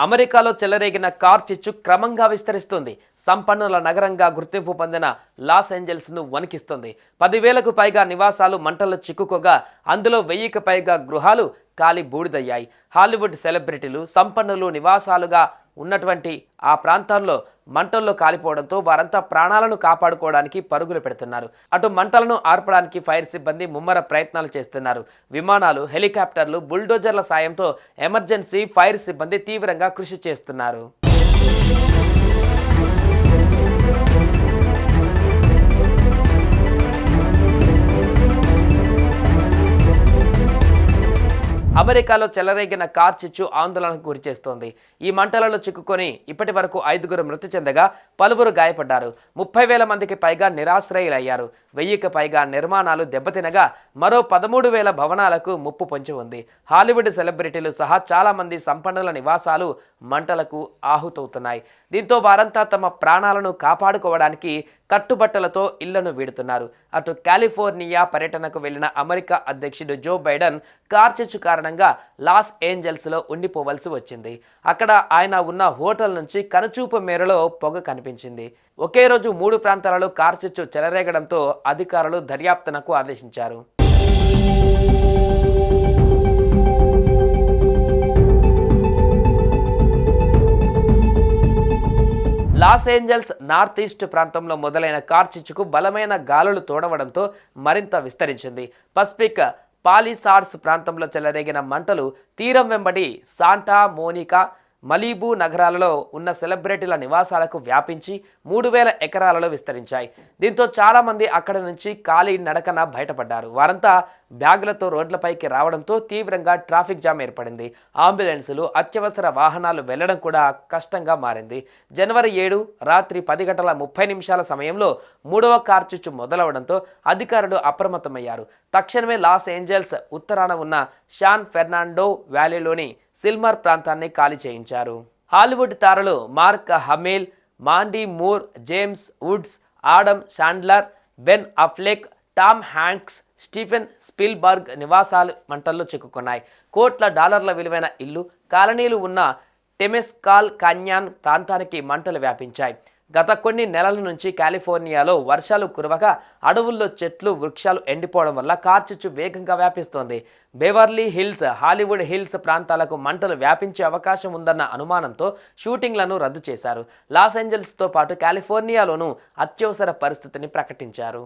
అమెరికాలో చెలరేగిన కార్ చిచ్చు క్రమంగా విస్తరిస్తుంది. సంపన్నుల నగరంగా గుర్తింపు పొందిన లాస్ ఏంజల్స్ను వణికిస్తుంది. 10,000కు పైగా నివాసాలు మంటల్లో చిక్కుకోగా అందులో 1000కి పైగా గృహాలు కాలి బూడిదయ్యాయి. హాలీవుడ్ సెలబ్రిటీలు, సంపన్నులు నివాసాలుగా ఉన్నటువంటి ఆ ప్రాంతంలో మంటల్లో కాలిపోవడంతో వారంతా ప్రాణాలను కాపాడుకోవడానికి పరుగులు పెడుతున్నారు. అటు మంటలను ఆర్పడానికి ఫైర్ సిబ్బంది ముమ్మర ప్రయత్నాలు చేస్తున్నారు. విమానాలు, హెలికాప్టర్లు, బుల్డోజర్ల సాయంతో ఎమర్జెన్సీ ఫైర్ సిబ్బంది తీవ్రంగా కృషి చేస్తున్నారు. అమెరికాలో చెలరేగిన కార్ చిచ్చు ఆందోళనకు గురిచేస్తోంది. ఈ మంటలలో చిక్కుకొని ఇప్పటి వరకు 5గురు మృతి చెందగా పలువురు గాయపడ్డారు. 30,000 మందికి పైగా నిరాశ్రయులయ్యారు. 1000కి పైగా నిర్మాణాలు దెబ్బతినగా మరో 13,000 భవనాలకు ముప్పు పొంచి ఉంది. హాలీవుడ్ సెలబ్రిటీలు సహా చాలా మంది సంపన్నుల నివాసాలు మంటలకు ఆహుతవుతున్నాయి. దీంతో వారంతా తమ ప్రాణాలను కాపాడుకోవడానికి కట్టుబట్టలతో ఇళ్లను వీడుతున్నారు. అటు కాలిఫోర్నియా పర్యటనకు వెళ్లిన అమెరికా అధ్యక్షుడు జో బైడెన్ కార్ చిచ్చు కారణంగా లాస్ ఏంజల్స్లో ఉండిపోవలసి వచ్చింది. అక్కడ ఆయన ఉన్న హోటల్ నుంచి కనుచూపు మేరలో పొగ కనిపించింది. ఒకే రోజు 3 ప్రాంతాలలో కార్ చిచ్చు చెలరేగడంతో అధికారులు దర్యాప్తునకు ఆదేశించారు. లాస్ ఏంజల్స్ నార్త్ ఈస్ట్ ప్రాంతంలో మొదలైన కార్ చిచ్చుకు బలమైన గాలులు తోడవడంతో మరింత విస్తరించింది. పసిఫిక్ పాలిసార్డ్స్ ప్రాంతంలో చెలరేగిన మంటలు తీరం వెంబడి శాంటా మోనికా, మలీబూ నగరాలలో ఉన్న సెలబ్రిటీల నివాసాలకు వ్యాపించి 3,000 ఎకరాలలో విస్తరించాయి. దీంతో చాలామంది అక్కడి నుంచి ఖాళీ నడకన బయటపడ్డారు. వారంతా బ్యాగులతో రోడ్లపైకి రావడంతో తీవ్రంగా ట్రాఫిక్ జామ్ ఏర్పడింది. అంబులెన్సులు, అత్యవసర వాహనాలు వెళ్లడం కూడా కష్టంగా మారింది. జనవరి 7 రాత్రి 10:30 సమయంలో 3వ కార్ చిచ్చు మొదలవడంతో అధికారులు అప్రమత్తమయ్యారు. తక్షణమే లాస్ ఏంజల్స్ ఉత్తరాన ఉన్న శాన్ ఫెర్నాండో వ్యాలీలోని సిల్మర్ ప్రాంతాన్ని ఖాళీ చేయించారు. హాలీవుడ్ తారలు Mark Hamill, Mandy Moore, James Woods, Adam Sandler, Ben Affleck, Tom Hanks, Steven Spielberg నివాసాలు మంటల్లో చిక్కుకున్నాయి. కోట్ల డాలర్ల విలువైన ఇల్లు, కాలనీలు ఉన్న టెమెస్కాల్ కాన్యాన్ ప్రాంతానికి మంటలు వ్యాపించాయి. గత కొన్ని నెలల నుంచి కాలిఫోర్నియాలో వర్షాలు కురవగా అడవుల్లో చెట్లు, వృక్షాలు ఎండిపోవడం వల్ల కార్ చిచ్చు వేగంగా వ్యాపిస్తోంది. బెవర్లీ హిల్స్, హాలీవుడ్ హిల్స్ ప్రాంతాలకు మంటలు వ్యాపించే అవకాశం ఉందన్న అనుమానంతో షూటింగ్లను రద్దు చేశారు. లాస్ ఏంజల్స్తో పాటు కాలిఫోర్నియాలోనూ అత్యవసర పరిస్థితిని ప్రకటించారు.